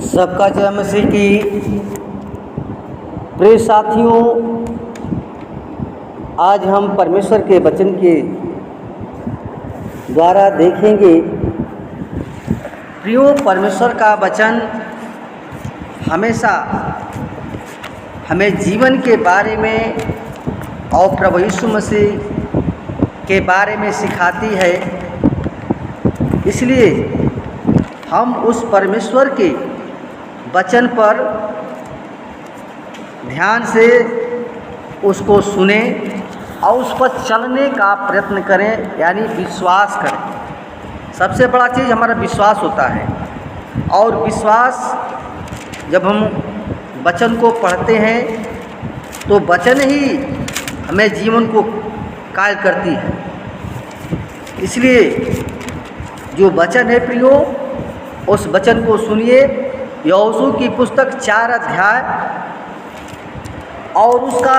सबका जय मसीह की। प्रिय साथियों, आज हम परमेश्वर के वचन के द्वारा देखेंगे। प्रियो, परमेश्वर का वचन हमेशा हमें जीवन के बारे में और प्रभु यीशु मसीह के बारे में सिखाती है। इसलिए हम उस परमेश्वर के वचन पर ध्यान से उसको सुने और उस पर चलने का प्रयत्न करें, यानी विश्वास करें। सबसे बड़ा चीज़ हमारा विश्वास होता है, और विश्वास जब हम वचन को पढ़ते हैं तो वचन ही हमें जीवन को कायल करती है। इसलिए जो वचन है प्रियो, उस वचन को सुनिए। यहोशू की पुस्तक 4 अध्याय और उसका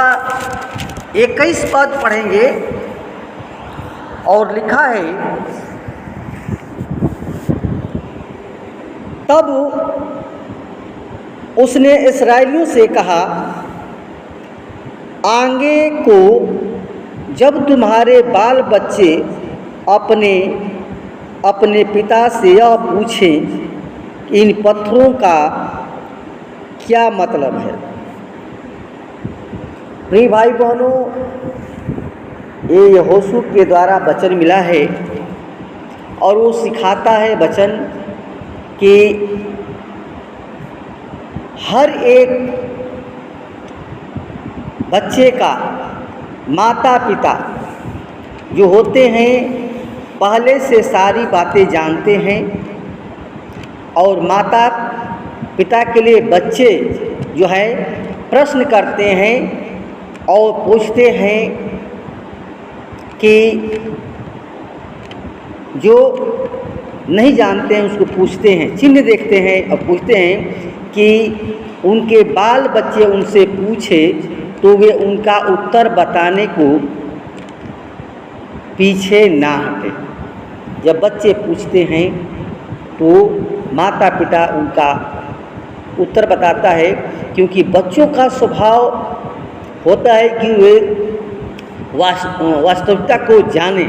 21 पद पढ़ेंगे, और लिखा है, तब उसने इस्राएलियों से कहा, आगे को जब तुम्हारे बाल बच्चे अपने अपने पिता से यह पूछें कि इन पत्थरों का क्या मतलब है। प्रिय भाई बहनों, ये यहोशू के द्वारा वचन मिला है, और वो सिखाता है वचन कि हर एक बच्चे का माता पिता जो होते हैं पहले से सारी बातें जानते हैं, और माता पिता के लिए बच्चे जो है प्रश्न करते हैं और पूछते हैं कि जो नहीं जानते हैं उसको पूछते हैं, चिन्ह देखते हैं और पूछते हैं कि उनके बाल बच्चे उनसे पूछे तो वे उनका उत्तर बताने को पीछे ना हटे। जब बच्चे पूछते हैं तो माता पिता उनका उत्तर बताता है, क्योंकि बच्चों का स्वभाव होता है कि वे वास्तविकता को जाने,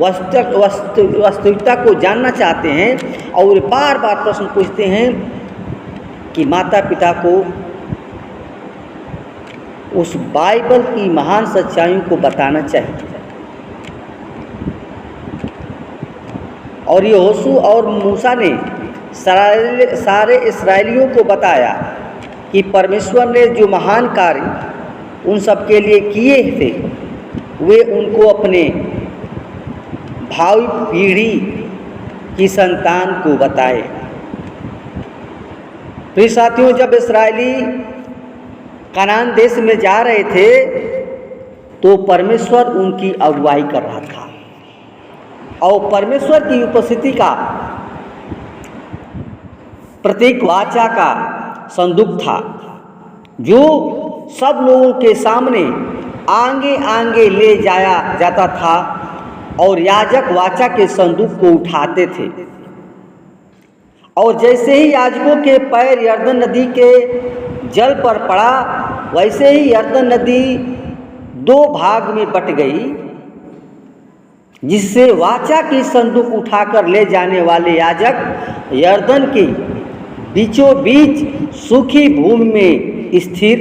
वास्तविकता को जानना चाहते हैं, और बार बार प्रश्न पूछते हैं कि माता पिता को उस बाइबल की महान सच्चाइयों को बताना चाहिए। और यहोशू और मूसा ने सारे इस्राएलियों को बताया कि परमेश्वर ने जो महान कार्य उन सब के लिए किए थे, वे उनको अपने भावी पीढ़ी की संतान को बताए। प्रिय साथियों, जब इस्राएली कनान देश में जा रहे थे तो परमेश्वर उनकी अगुवाई कर रहा था, और परमेश्वर की उपस्थिति का प्रतीक वाचा का संदूक था, जो सब लोगों के सामने आगे आगे ले जाया जाता था, और याजक वाचा के संदूक को उठाते थे। और जैसे ही याजकों के पैर यर्दन नदी के जल पर पड़ा, वैसे ही यर्दन नदी 2 भाग में बट गई, जिससे वाचा की संदूक उठाकर ले जाने वाले याजक यर्दन के बीचों बीच सूखी भूमि में स्थिर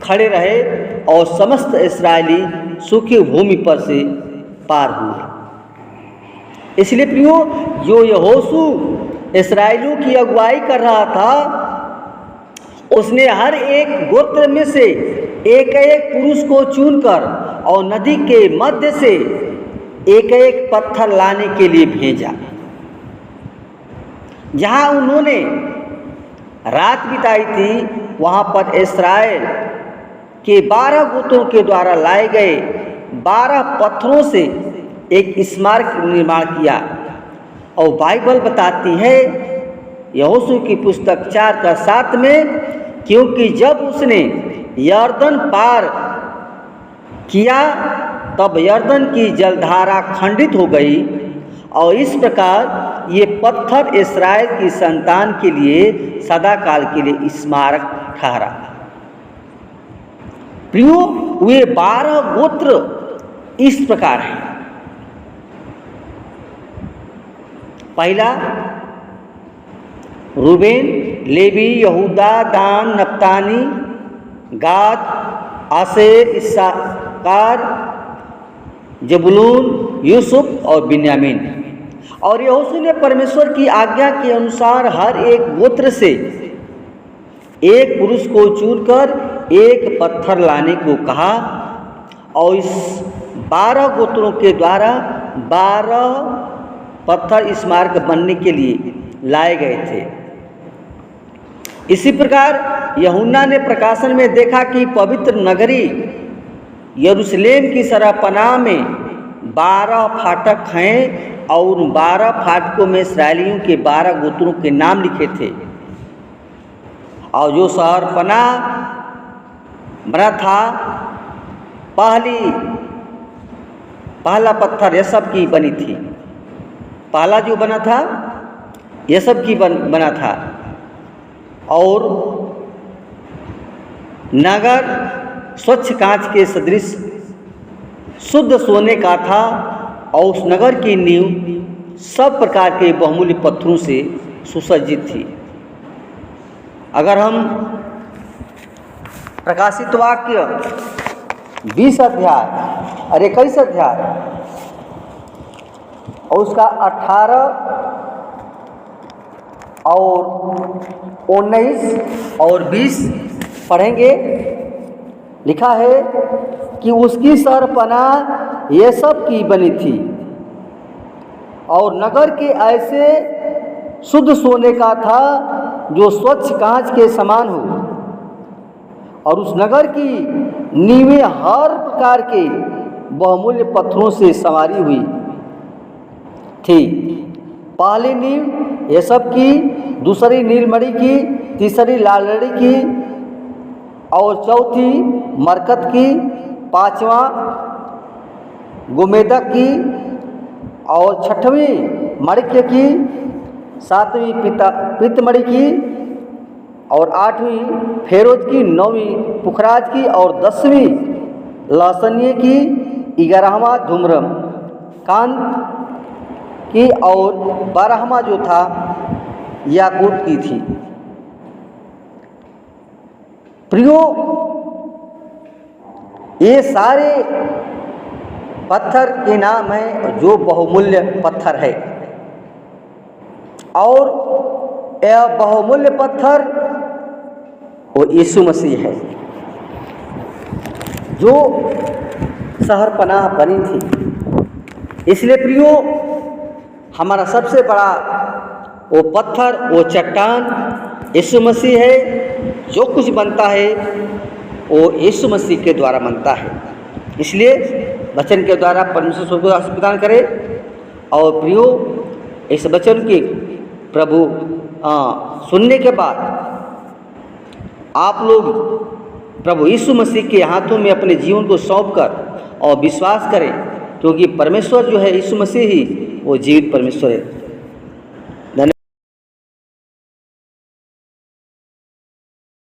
खड़े रहे, और समस्त इस्राएली सूखी भूमि पर से पार हुए। इसलिए प्रियो, जो यहोशू इस्राएलियों की अगुवाई कर रहा था, उसने हर एक गोत्र में से एक एक पुरुष को चुनकर और नदी के मध्य से एक एक पत्थर लाने के लिए भेजा। जहाँ उन्होंने रात बिताई थी, वहाँ पर इस्राएल के 12 गोत्रों के द्वारा लाए गए 12 पत्थरों से एक स्मारक निर्माण किया। और बाइबल बताती है, यहोशू की पुस्तक 4:7 में, क्योंकि जब उसने यर्दन पार किया तब यर्दन की जलधारा खंडित हो गई, और इस प्रकार ये पत्थर इस्राएल की संतान के लिए सदा काल के लिए स्मारक ठहरा। प्रियो, वे 12 गोत्र इस प्रकार हैं। पहला रूबेन, लेवी, यहूदा, दान, नप्ताली, गाद, आसेर, इस्साकार, जबूलून, यूसुफ और बिन्यामीन। और यहोशू ने परमेश्वर की आज्ञा के अनुसार हर एक गोत्र से एक पुरुष को चुनकर एक पत्थर लाने को कहा और इस 12 गोत्रों के द्वारा 12 पत्थर स्मारक बनने के लिए लाए गए थे। इसी प्रकार यूहन्ना ने प्रकाशन में देखा कि पवित्र नगरी यरूशलेम की शराहपनाह में 12 फाटक हैं और 12 फाटकों में इस्राएलियों के 12 गोत्रों के नाम लिखे थे। और जो शहरपनाह बना था, पहला पत्थर यह सब की बनी थी। पहला जो बना था यह सब की बना था। और नगर स्वच्छ कांच के सदृश शुद्ध सोने का था और उस नगर की नींव सब प्रकार के बहुमूल्य पत्थरों से सुसज्जित थी। अगर हम प्रकाशित वाक्य 20 अध्याय और 21 अध्याय और उसका 18 और 19 और 20 पढ़ेंगे, लिखा है कि उसकी शहरपनाह ये सब की बनी थी और नगर के ऐसे शुद्ध सोने का था जो स्वच्छ कांच के समान हो। और उस नगर की नींवें हर प्रकार के बहुमूल्य पत्थरों से संवारी हुई थी। पहली नींव ये सब की, दूसरी नीलमणि की, तीसरी लालड़ी की और चौथी मरकत की, पांचवा गोमेदक की और छठवीं मणिक्य की, सातवीं पीतमणि की और आठवीं फेरोज की, नौवीं पुखराज की और 10वीं लहसनिये की, 11वां धूम्रम कांत की और 12वां जो था याकूत की थी। प्रियो, ये सारे पत्थर के नाम हैं जो बहुमूल्य पत्थर है। और यह बहुमूल्य पत्थर वो यीशु मसीह है जो शहरपनाह बनी थी। इसलिए प्रियो, हमारा सबसे बड़ा वो पत्थर, वो चट्टान यीशु मसीह है। जो कुछ बनता है वो यीशु मसीह के द्वारा बनता है। इसलिए वचन के द्वारा परमेश्वर को आशीष प्रदान करे। और प्रियो, इस वचन के प्रभु सुनने के बाद आप लोग प्रभु यीशु मसीह के हाथों में अपने जीवन को सौंपकर और विश्वास करें, क्योंकि परमेश्वर जो है यीशु मसीह ही वो जीवित परमेश्वर है।